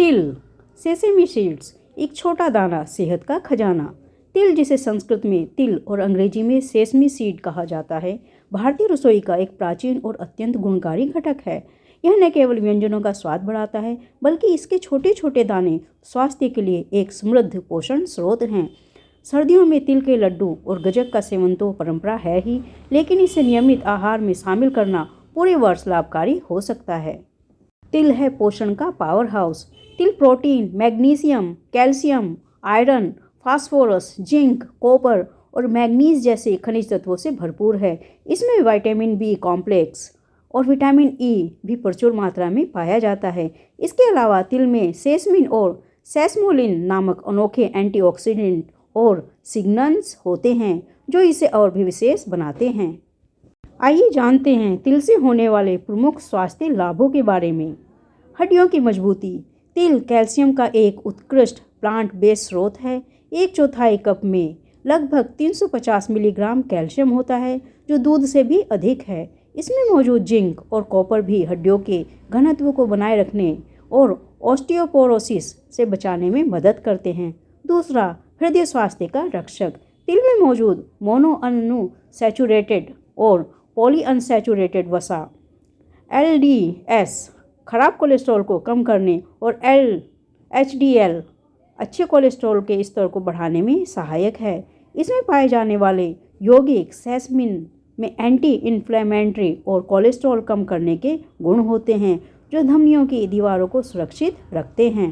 तिल, sesame seeds, एक छोटा दाना सेहत का खजाना। तिल, जिसे संस्कृत में तिल और अंग्रेजी में सेसमी सीड कहा जाता है, भारतीय रसोई का एक प्राचीन और अत्यंत गुणकारी घटक है। यह न केवल व्यंजनों का स्वाद बढ़ाता है, बल्कि इसके छोटे छोटे दाने स्वास्थ्य के लिए एक समृद्ध पोषण स्रोत हैं। सर्दियों में तिल के लड्डू और गज्जक का सेवन तो परंपरा है ही, लेकिन इसे नियमित आहार में शामिल करना पूरे वर्ष लाभकारी हो सकता है। तिल है पोषण का पावर हाउस। तिल protein, magnesium, calcium, iron, phosphorus, zinc, copper और मैग्नीज जैसे खनिज तत्वों से भरपूर है। इसमें विटामिन बी कॉम्प्लेक्स और विटामिन ई भी प्रचुर मात्रा में पाया जाता है। इसके अलावा तिल में सेसमिन और सेसमोलिन नामक अनोखे एंटीऑक्सीडेंट और सिग्नल्स होते हैं, जो इसे और भी विशेष बनाते हैं। आइए जानते हैं तिल से होने वाले प्रमुख स्वास्थ्य लाभों के बारे में। हड्डियों की मजबूती। तिल कैल्शियम का एक उत्कृष्ट प्लांट बेस्ड स्रोत है। 1/4 कप में लगभग 350 मिलीग्राम कैल्शियम होता है, जो दूध से भी अधिक है। इसमें मौजूद जिंक और कॉपर भी हड्डियों के घनत्व को बनाए रखने और ऑस्टियोपोरोसिस से बचाने में मदद करते हैं। दूसरा, हृदय स्वास्थ्य का रक्षक। तिल में मौजूद मोनो अनसैचुरेटेड और पॉली अनसैचुरेटेड वसा LDS खराब कोलेस्ट्रॉल को कम करने और HDL अच्छे कोलेस्ट्रॉल के स्तर को बढ़ाने में सहायक है। इसमें पाए जाने वाले यौगिक सेसमिन में एंटी इन्फ्लेमेटरी और कोलेस्ट्रॉल कम करने के गुण होते हैं, जो धमनियों की दीवारों को सुरक्षित रखते हैं।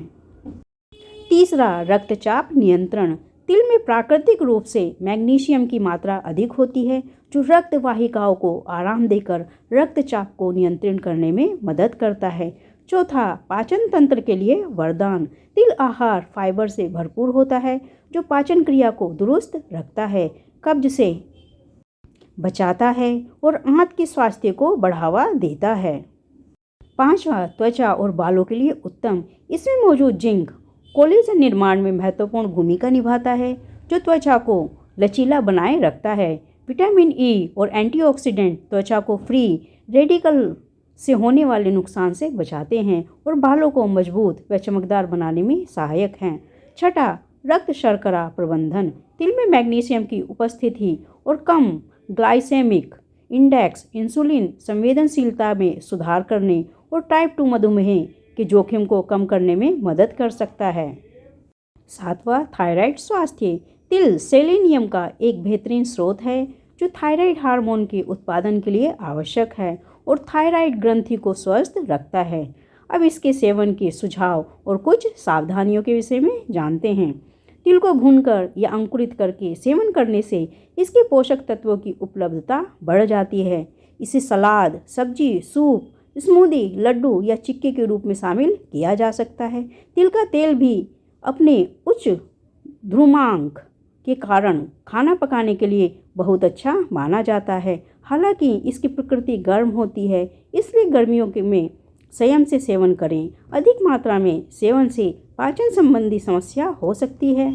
तीसरा, रक्तचाप नियंत्रण। तिल में प्राकृतिक रूप से मैग्नीशियम की मात्रा अधिक होती है, जो रक्त वाहिकाओं को आराम देकर रक्तचाप को नियंत्रित करने में मदद करता है। चौथा, पाचन तंत्र के लिए वरदान। तिल आहार फाइबर से भरपूर होता है, जो पाचन क्रिया को दुरुस्त रखता है, कब्ज से बचाता है और आंत के स्वास्थ्य को बढ़ावा देता है। पांचवा, त्वचा और बालों के लिए उत्तम। इसमें मौजूद जिंक कोलेजन निर्माण में महत्वपूर्ण भूमिका निभाता है, जो त्वचा को लचीला बनाए रखता है। विटामिन ई और एंटीऑक्सीडेंट त्वचा को फ्री रेडिकल से होने वाले नुकसान से बचाते हैं और बालों को मजबूत व चमकदार बनाने में सहायक हैं। छठा, रक्त शर्करा प्रबंधन। तिल में मैग्नीशियम की उपस्थिति और कम ग्लाइसेमिक इंडेक्स इंसुलिन संवेदनशीलता में सुधार करने और टाइप 2 मधुमेह के जोखिम को कम करने में मदद कर सकता है। सातवां, थायराइड स्वास्थ्य। तिल सेलेनियम का एक बेहतरीन स्रोत है, जो थायराइड हार्मोन के उत्पादन के लिए आवश्यक है और थायराइड ग्रंथि को स्वस्थ रखता है। अब इसके सेवन के सुझाव और कुछ सावधानियों के विषय में जानते हैं। तिल को भूनकर या अंकुरित करके सेवन करने से इसके पोषक तत्वों की उपलब्धता बढ़ जाती है। इसे सलाद, सब्जी, सूप, स्मूदी, लड्डू या चिक्की के रूप में शामिल किया जा सकता है। तिल का तेल भी अपने उच्च ध्रुमांक के कारण खाना पकाने के लिए बहुत अच्छा माना जाता है। हालांकि इसकी प्रकृति गर्म होती है, इसलिए गर्मियों में संयम से सेवन करें। अधिक मात्रा में सेवन से पाचन संबंधी समस्या हो सकती है।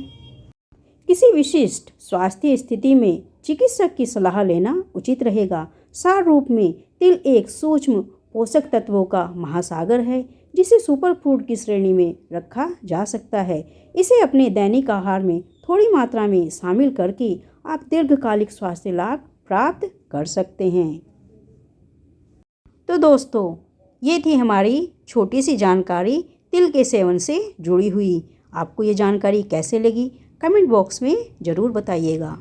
किसी विशिष्ट स्वास्थ्य स्थिति में चिकित्सक की सलाह लेना उचित रहेगा। सार रूप में तिल एक सूक्ष्म पोषक तत्वों का महासागर है, जिसे सुपरफूड की श्रेणी में रखा जा सकता है। इसे अपने दैनिक आहार में थोड़ी मात्रा में शामिल करके आप दीर्घकालिक स्वास्थ्य लाभ प्राप्त कर सकते हैं। तो दोस्तों, ये थी हमारी छोटी सी जानकारी तिल के सेवन से जुड़ी हुई। आपको ये जानकारी कैसे लगी, कमेंट बॉक्स में ज़रूर बताइएगा।